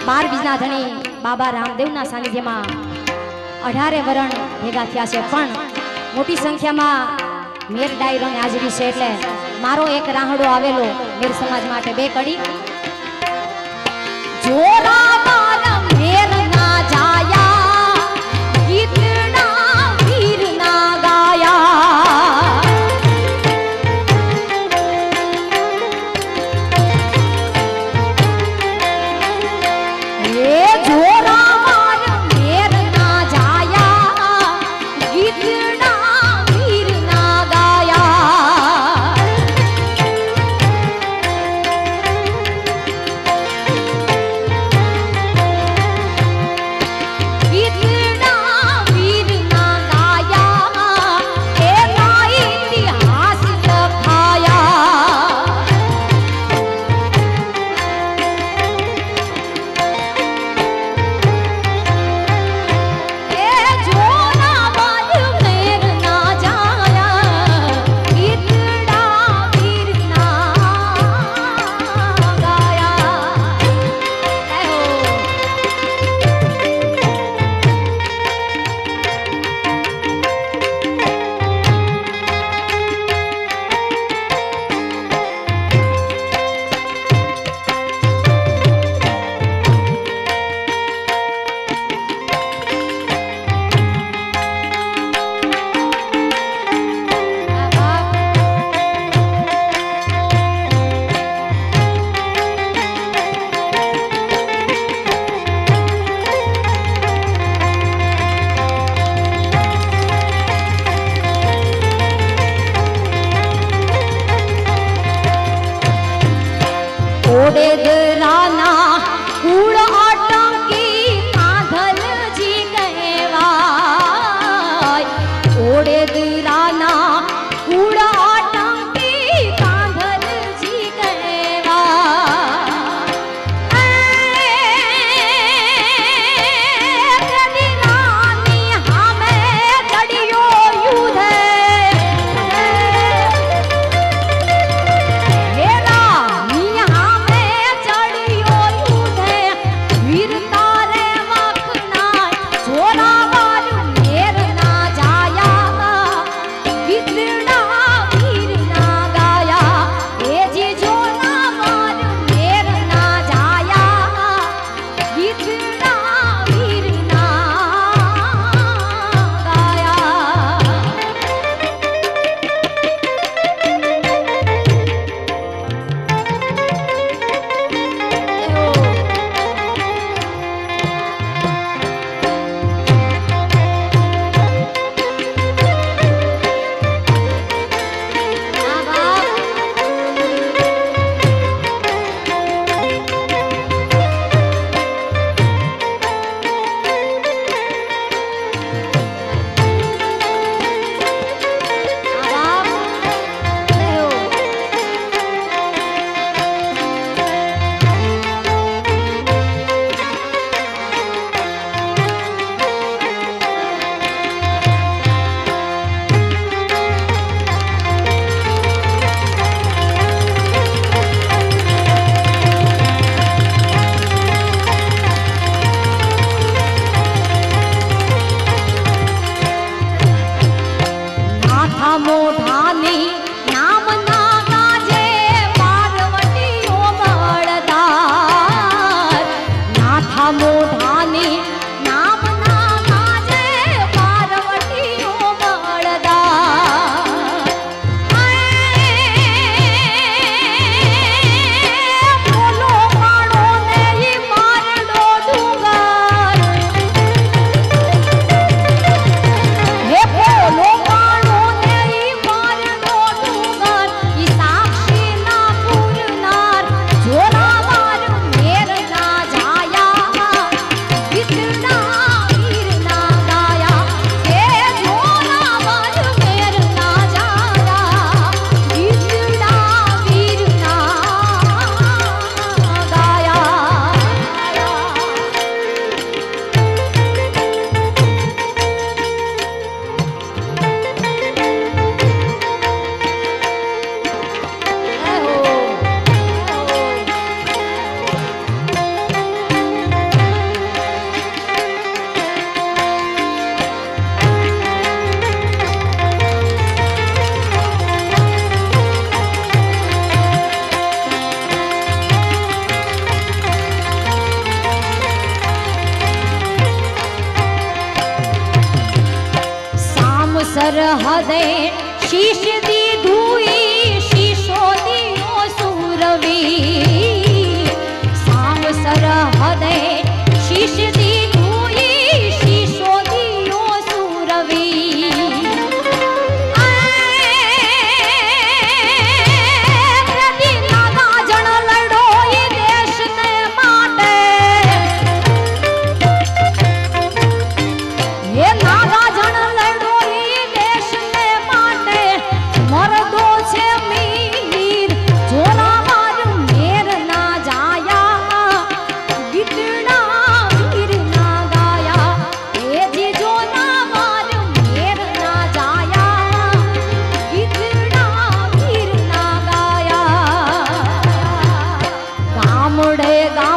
बार बीजना धणी बाबा रामदेवना सानिध्यमां 18 वरण भेगा थया छे पण मोटी संख्यामां मेर डायरोनी हाजरी छे એટલે मारो एक राहडो आवेलो मेर समाज माटे बे कड़ी जोरा मारा मेर ना जाया गीतना वीर ना गाया ये जोरा मारा मेर ना जाया गीतना वीर ना गाया गीतना वीर ना गाया एना इतिहास लखाया ए जोरा बाल मेर ना जाया गीतना वीर ना गाया जय हो ओडेदराना कूड़ आटंकी कांधल जी कहेवाय ओडेदराना कूड़ आटंकी कांधल जी कहेवाय कदी रानी हमे चढ़ियो युद्ध हेरा मिया में चढ़ियो સરહદે શીશ દીધુઈ શીશો દિયો સુરવી સામ સરહદે શીશ દીધુઈ શીશો દિયો સુરવી ગામડે ગામ